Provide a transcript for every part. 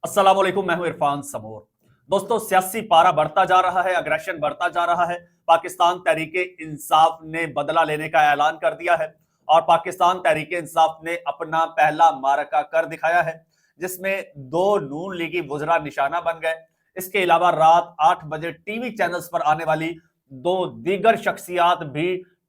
अस्सलाम वालेकुम, मैं हूं इरफान समोर। दोस्तों, सियासी पारा बढ़ता जा रहा है, अग्रेशन बढ़ता जा रहा है। पाकिस्तान तहरीके इंसाफ ने बदला लेने का ऐलान कर दिया है और पाकिस्तान तहरीके इंसाफ ने अपना पहला मारका कर दिखाया है, जिसमें दो नून लीगी वुज़रा निशाना बन गए। इसके अलावा रात 8 बजे टीवी चैनल्स पर आने वाली दो दीगर शख्सियात भी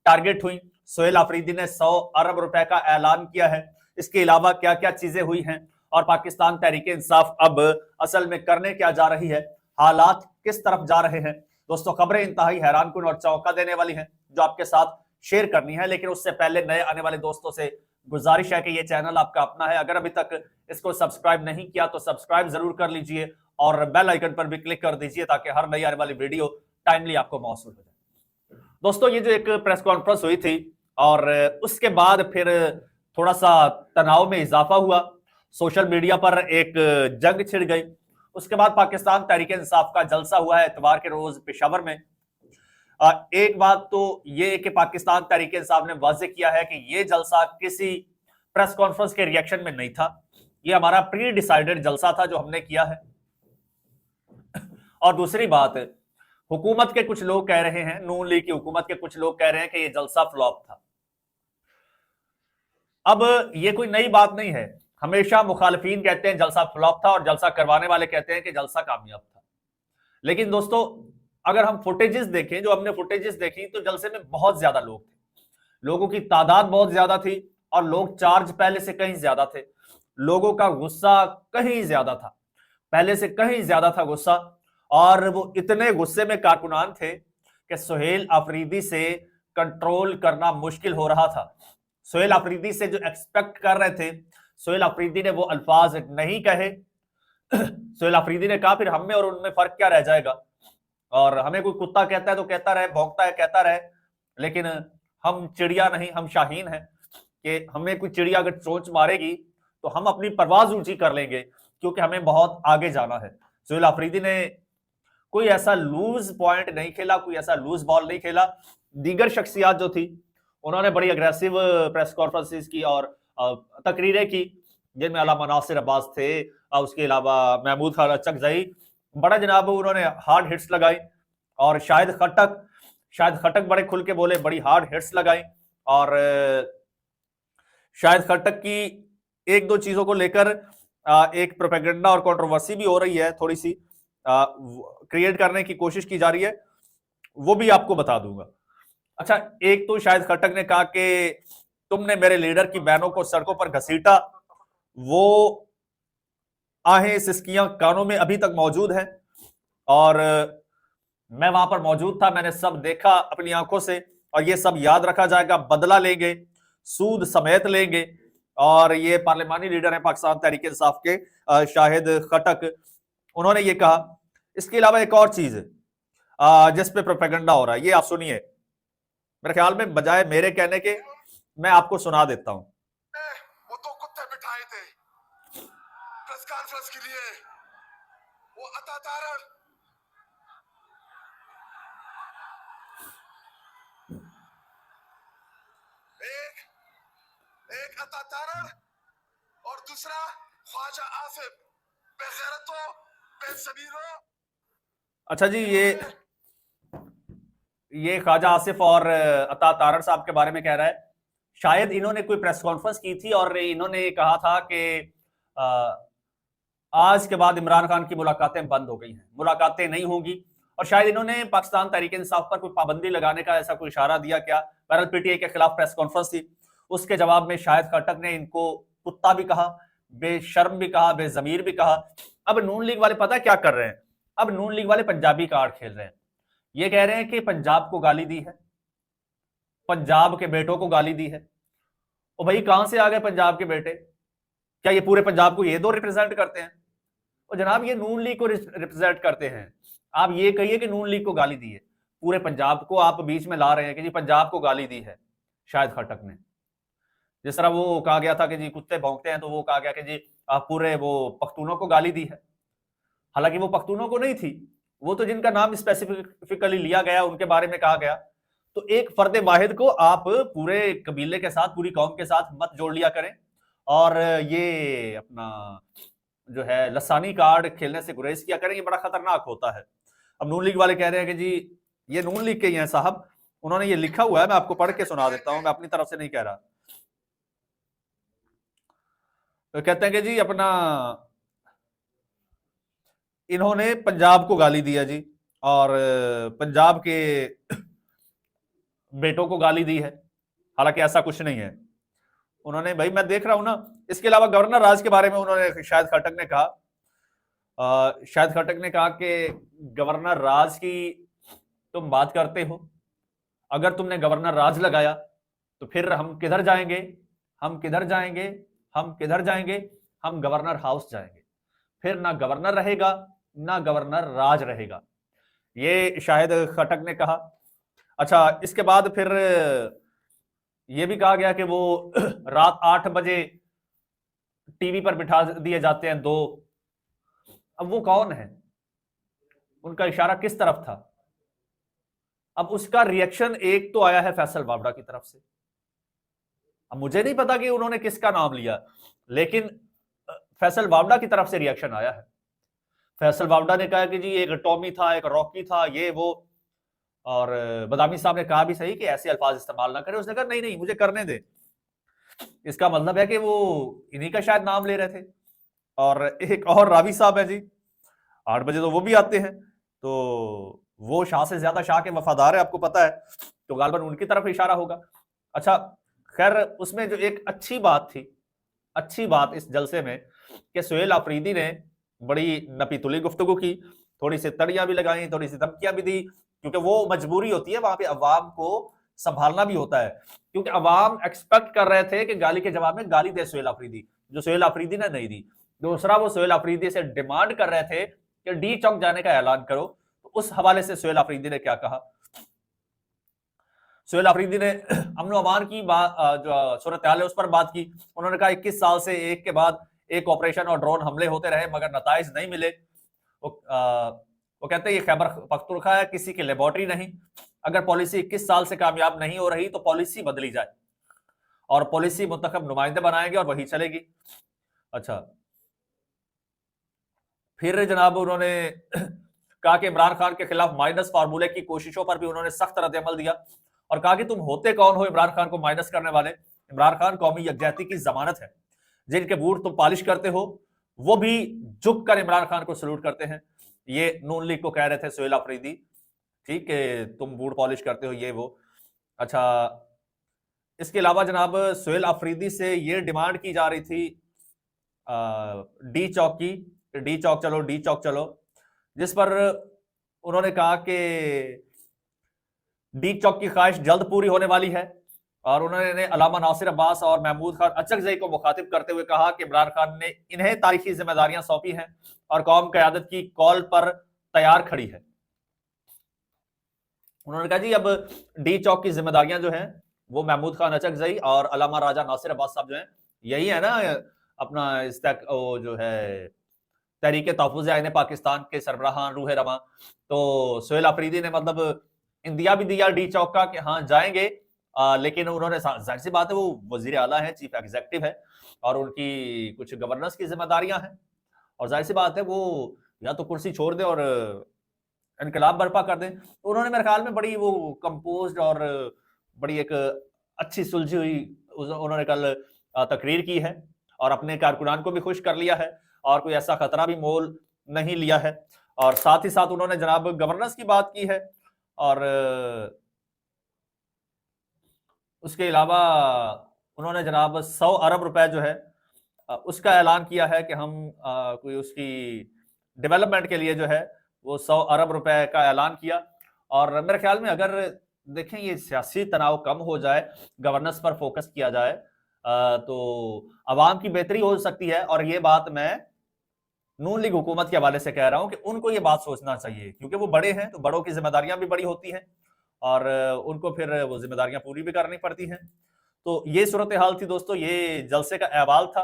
टारगेट हुई। सोहेल आफरीदी ने 100 अरब रुपए का ऐलान किया है। इसके अलावा क्या क्या चीजें हुई हैं और पाकिस्तान तहरीके इंसाफ अब असल में करने क्या जा रही है, हालात किस तरफ जा रहे हैं, दोस्तों खबरें इंतहाई हैरानकुन और चौंका देने वाली हैं जो आपके साथ शेयर करनी है। लेकिन उससे पहले नए आने वाले दोस्तों से गुजारिश है कि ये चैनल आपका अपना है, अगर अभी तक इसको सब्सक्राइब नहीं किया तो सब्सक्राइब जरूर कर लीजिए और बेल आइकन पर भी क्लिक कर दीजिए ताकि हर नई आने वाली वीडियो टाइमली आपको मौसूल हो जाए। दोस्तों, ये जो एक प्रेस कॉन्फ्रेंस हुई थी और उसके बाद फिर थोड़ा सा तनाव में इजाफा हुआ, सोशल मीडिया पर एक जंग छिड़ गई। उसके बाद पाकिस्तान तहरीके इंसाफ का जलसा हुआ है इतवार के रोज पेशावर में। एक बात तो ये कि पाकिस्तान तहरीके इंसाफ ने वाज़ेह किया है कि ये जलसा किसी प्रेस कॉन्फ्रेंस के रिएक्शन में नहीं था, ये हमारा प्री डिसाइडेड जलसा था जो हमने किया है। और दूसरी बात, हुकूमत के कुछ लोग कह रहे हैं, नून लीग की हुकूमत के कुछ लोग कह रहे हैं कि ये जलसा फ्लॉप था। अब ये कोई नई बात नहीं है, हमेशा मुखालिफिन कहते हैं जलसा फ्लॉप था और जलसा करवाने वाले कहते हैं कि जलसा कामयाब था। लेकिन दोस्तों, अगर हम फुटेजेस देखें, जो हमने फुटेजेस देखी, तो जलसे में बहुत ज्यादा लोग थे, लोगों की तादाद बहुत ज्यादा थी और लोग चार्ज पहले से कहीं ज्यादा थे, लोगों का गुस्सा कहीं ज्यादा था, पहले से कहीं ज्यादा था गुस्सा। और वो इतने गुस्से में कारकुनान थे कि सोहेल आफरीदी से कंट्रोल करना मुश्किल हो रहा था। सोहेल आफरीदी से जो एक्सपेक्ट कर रहे थे, सोहेल आफरीदी ने वो अल्फाज नहीं कहे। सोहेल आफरीदी ने कहा फिर हम में और उनमें फर्क क्या रह जाएगा, और हमें कोई कुत्ता कहता है तो कहता रहे, भौंकता है कहता रहे, लेकिन हम चिड़िया नहीं, हम शाहीन हैं कि हमें कोई चिड़िया अगर चोंच मारेगी तो हम अपनी परवाज ऊंची कर लेंगे क्योंकि हमें बहुत आगे जाना है। सोहेल आफरीदी ने कोई ऐसा लूज पॉइंट नहीं खेला, कोई ऐसा लूज बॉल नहीं खेला। दीगर शख्सियात जो थी उन्होंने बड़ी अग्रेसिव प्रेस कॉन्फ्रेंसेस की और तकरीरें की, जिनमें अल्लामा नासिर अब्बास थे, उसके अलावा महमूद खान अचकजई, बड़ा जनाब उन्होंने हार्ड हिट्स लगाई। और शाहिद खटक बड़े खुल के बोले, बड़ी हार्ड हिट्स लगाई। और शाहिद खटक की एक दो चीजों को लेकर एक प्रोपेगेंडा और कंट्रोवर्सी भी हो रही है, थोड़ी सी क्रिएट करने की कोशिश की जा रही है, वो भी आपको बता दूंगा। अच्छा, एक तो शाहिद खटक ने कहा कि तुमने मेरे लीडर की बहनों को सड़कों पर घसीटा, वो आहें सिसकियां कानों में अभी तक मौजूद हैं और मैं वहां पर मौजूद था, मैंने सब देखा अपनी आंखों से और ये सब याद रखा जाएगा, बदला लेंगे, सूद समेत लेंगे। और ये पार्लिमानी लीडर हैं पाकिस्तान तहरीक इंसाफ के शाहिद खटक, उन्होंने ये कहा। इसके अलावा एक और चीज जिस पे प्रोपेगेंडा हो रहा है, ये आप सुनिए, मेरे ख्याल में बजाय मेरे कहने के मैं आपको सुना देता हूं। वो तो कुत्ते बिठाए थे प्रेस कॉन्फ्रेंस के लिए, वो अतातारण एक अतातारण और दूसरा ख्वाजा आसिफ, बेगैरतो, बेज़मीरो। अच्छा जी, ये ख्वाजा आसिफ और अता तारड़ साहब के बारे में कह रहा है। शायद इन्होंने कोई प्रेस कॉन्फ्रेंस की थी और इन्होंने ये कहा था कि आज के बाद इमरान खान की मुलाकातें बंद हो गई हैं, मुलाकातें नहीं होंगी। और शायद इन्होंने पाकिस्तान तहरीक इंसाफ पर कोई पाबंदी लगाने का ऐसा कोई इशारा दिया क्या। बहरहाल पीटीआई के खिलाफ प्रेस कॉन्फ्रेंस थी, उसके जवाब में शाहिद खटक ने इनको कुत्ता भी कहा, बेशर्म भी कहा, बेजमीर भी कहा। अब नून लीग वाले पता क्या कर रहे हैं, अब नून लीग वाले पंजाबी कार्ड खेल रहे हैं। ये कह रहे हैं कि पंजाब को गाली दी है, पंजाब के बेटों को गाली दी है। ओ भाई, कहां से आ गए पंजाब के बेटे? क्या ये पूरे पंजाब को ये दो रिप्रेजेंट करते हैं? और जनाब, ये नून लीग को रिप्रेजेंट करते हैं। आप ये कहिए कि नून लीग को गाली दी है, पूरे पंजाब को आप बीच में ला रहे हैं कि जी पंजाब को गाली दी है शाहिद खटक ने। जिस तरह वो कहा गया था कि जी कुत्ते भौंकते हैं, तो वो कहा गया कि जी पूरे वो पख्तूनों को गाली दी है। हालांकि वो पख्तूनों को नहीं थी, वो तो जिनका नाम स्पेसिफिकली लिया गया उनके बारे में कहा गया। तो एक फर्द वाहिद को आप पूरे कबीले के साथ, पूरी कौम के साथ मत जोड़ लिया करें। और ये अपना जो है लसानी कार्ड खेलने से गुरेज किया करें, ये बड़ा खतरनाक होता है। अब नून लीग वाले कह रहे हैं कि जी ये नून लीग के ही हैं साहब, उन्होंने ये लिखा हुआ है, मैं आपको पढ़ के सुना देता हूं, मैं अपनी तरफ से नहीं कह रहा। तो कहते हैं कि जी अपना इन्होंने पंजाब को गाली दिया जी, और पंजाब के बेटों को गाली दी है, हालांकि ऐसा कुछ नहीं है। उन्होंने, भाई मैं देख रहा हूं ना, इसके अलावा गवर्नर राज के बारे में उन्होंने, शायद खट्टक ने कहा, शायद खट्टक ने कहा कि गवर्नर राज की तुम बात करते हो, अगर तुमने गवर्नर राज लगाया तो फिर हम किधर जाएंगे, हम किधर जाएंगे, हम किधर जाएंगे, हम गवर्नर हाउस जाएंगे, फिर ना गवर्नर रहेगा ना गवर्नर राज रहेगा, ये शायद खट्टक ने कहा। अच्छा, इसके बाद फिर यह भी कहा गया कि वो रात 8 बजे टीवी पर बिठा दिए जाते हैं दो। अब वो कौन है, उनका इशारा किस तरफ था? अब उसका रिएक्शन एक तो आया है फैसल वावड़ा की तरफ से। अब मुझे नहीं पता कि उन्होंने किसका नाम लिया, लेकिन फैसल वावड़ा की तरफ से रिएक्शन आया है। फैसल वावड़ा ने कहा कि जी एक टॉमी था, एक रॉकी था, ये वो, और बदामी साहब ने कहा भी सही कि ऐसे अल्फाज इस्तेमाल ना करें। उसने कहा नहीं नहीं मुझे करने दे। इसका मतलब है कि वो इन्हीं का शायद नाम ले रहे थे। और एक और रावी साहब है जी, 8 बजे तो वो भी आते हैं, तो वो शाह से ज्यादा शाह के वफादार है, आपको पता है, तो गालबन उनकी तरफ इशारा होगा। अच्छा, खैर उसमें जो एक अच्छी बात थी, अच्छी बात इस जलसे में, कि सुहेल अफरीदी ने बड़ी नपीतुली गुफ्तगू की, थोड़ी सी तड़ियां भी लगाई, थोड़ी सी धमकियां भी दी, क्योंकि वो मजबूरी होती है, वहां पे अवाम को संभालना भी होता है, क्योंकि अवाम एक्सपेक्ट कर रहे थे कि गाली के जवाब में गाली दे सुहेल अफरीदी, जो सुहेल अफरीदी ने नहीं दी। दूसरा, वो सुहेल अफरीदी से डिमांड कर रहे थे कि डी चौक जाने का ऐलान करो। तो उस हवाले से सुहेल अफरीदी ने क्या कहा? सुहेल अफरीदी ने अमन अमान की बात, जो सूरत हाल है उस पर बात की। उन्होंने कहा 21 साल से एक के बाद एक ऑपरेशन और ड्रोन हमले होते रहे मगर नताइज नहीं मिले। वो कहते हैं ये खैबर पख्तूनख्वा है, किसी की लेबोरेटरी नहीं। अगर पॉलिसी 21 साल से कामयाब नहीं हो रही तो पॉलिसी बदली जाए, और पॉलिसी मुंतखब नुमाइंदे बनाएंगे और वही चलेगी। अच्छा, फिर जनाब उन्होंने कहा कि इमरान खान के खिलाफ माइनस फार्मूले की कोशिशों पर भी उन्होंने सख्त रद्द-ए-अमल दिया, और कहा कि तुम होते कौन हो इमरान खान को माइनस करने वाले? इमरान खान कौमी यकजहती की जमानत है, जिनके बूट तुम पॉलिश करते हो वो भी झुक कर इमरान खान को सल्यूट करते हैं। ये नून लीग को कह रहे थे सुहेल अफरीदी, ठीक है, तुम बूट पॉलिश करते हो, ये वो। अच्छा, इसके अलावा जनाब सुहेल अफरीदी से ये डिमांड की जा रही थी डी चौक की, डी चौक चलो, डी चौक चलो, जिस पर उन्होंने कहा कि डी चौक की ख्वाहिश जल्द पूरी होने वाली है। और उन्होंने अलामा नासिर अब्बास और महमूद खान अचकजई को मुखातिब करते हुए कहा कि इमरान खान ने इन्हें तारीखी जिम्मेदारियां सौंपी हैं और कौम क़यादत की कॉल पर तैयार खड़ी है। उन्होंने कहा जी अब डी चौक की जिम्मेदारियां जो हैं वो महमूद खान अचकजई और अलामा राजा नासिर अब्बास साहब जो हैं, यही है ना अपना इस तक वो जो है तहरीक तहफ़्फ़ुज़ आईन पाकिस्तान के सरबराह रूह रमा। तो सुहेल अफरीदी ने मतलब इंदिया भी दिया डी चौक का कि हाँ जाएंगे, लेकिन उन्होंने, जाहिर सी बात है वो वजीर आला है, चीफ एग्जीक्यूटिव है, और उनकी कुछ गवर्नेंस की जिम्मेदारियां हैं, और जाहिर सी बात है वो या तो कुर्सी छोड़ दें और इनकलाब बर्पा कर दें। तो उन्होंने मेरे ख्याल में बड़ी वो कंपोज्ड और बड़ी एक अच्छी सुलझी हुई उन्होंने कल तकरीर की है, और अपने कारकुनान को भी खुश कर लिया है, और कोई ऐसा खतरा भी मोल नहीं लिया है। और साथ ही साथ उन्होंने जनाब गवर्नेंस की बात की है, और उसके अलावा उन्होंने जनाब 100 अरब रुपए जो है उसका ऐलान किया है कि हम कोई उसकी डेवलपमेंट के लिए जो है वो 100 अरब रुपए का ऐलान किया। और मेरे ख्याल में अगर देखें ये सियासी तनाव कम हो जाए, गवर्नेंस पर फोकस किया जाए, तो अवाम की बेहतरी हो सकती है। और ये बात मैं नून लीग हुकूमत के हवाले से कह रहा हूं कि उनको ये बात सोचना चाहिए, क्योंकि वो बड़े हैं तो बड़ों की जिम्मेदारियां भी बड़ी होती हैं, और उनको फिर वो जिम्मेदारियां पूरी भी करनी पड़ती हैं। तो ये सूरत हाल थी दोस्तों, ये जलसे का अहवाल था।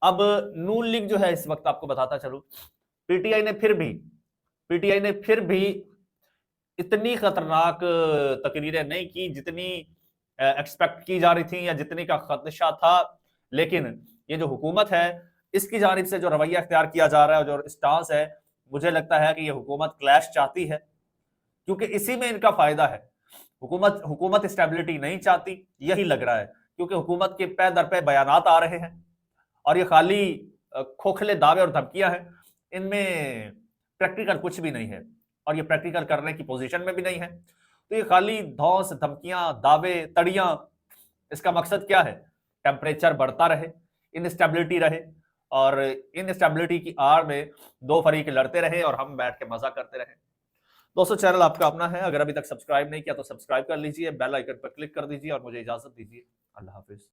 अब नून लीग जो है इस वक्त आपको बताता चलूं, पीटीआई ने फिर भी इतनी खतरनाक तकरीरें नहीं की जितनी एक्सपेक्ट की जा रही थी या जितनी का खदशा था। लेकिन ये जो हुकूमत है इसकी जानिब से जो रवैया इख्तियार किया जा रहा है, जो स्टांस है, मुझे लगता है कि ये हुकूमत क्लैश चाहती है, क्योंकि इसी में इनका फायदा है। हुकूमत स्टेबिलिटी नहीं चाहती, यही लग रहा है, क्योंकि हुकूमत के पे दर पे बयानात आ रहे हैं और ये खाली खोखले दावे और धमकियां हैं, इनमें प्रैक्टिकल कुछ भी नहीं है और ये प्रैक्टिकल करने की पोजीशन में भी नहीं है। तो ये खाली धौंस, धमकियां, दावे, तड़ियां, इसका मकसद क्या है? टेम्परेचर बढ़ता रहे, इनस्टेबिलिटी रहे और इनस्टेबिलिटी की आड़ में दो फरीक लड़ते रहे और हम बैठ के मजा करते रहे। दोस्तों, चैनल आपका अपना है, अगर अभी तक सब्सक्राइब नहीं किया तो सब्सक्राइब कर लीजिए, बेल आइकन पर क्लिक कर दीजिए और मुझे इजाजत दीजिए। अल्लाह हाफिज।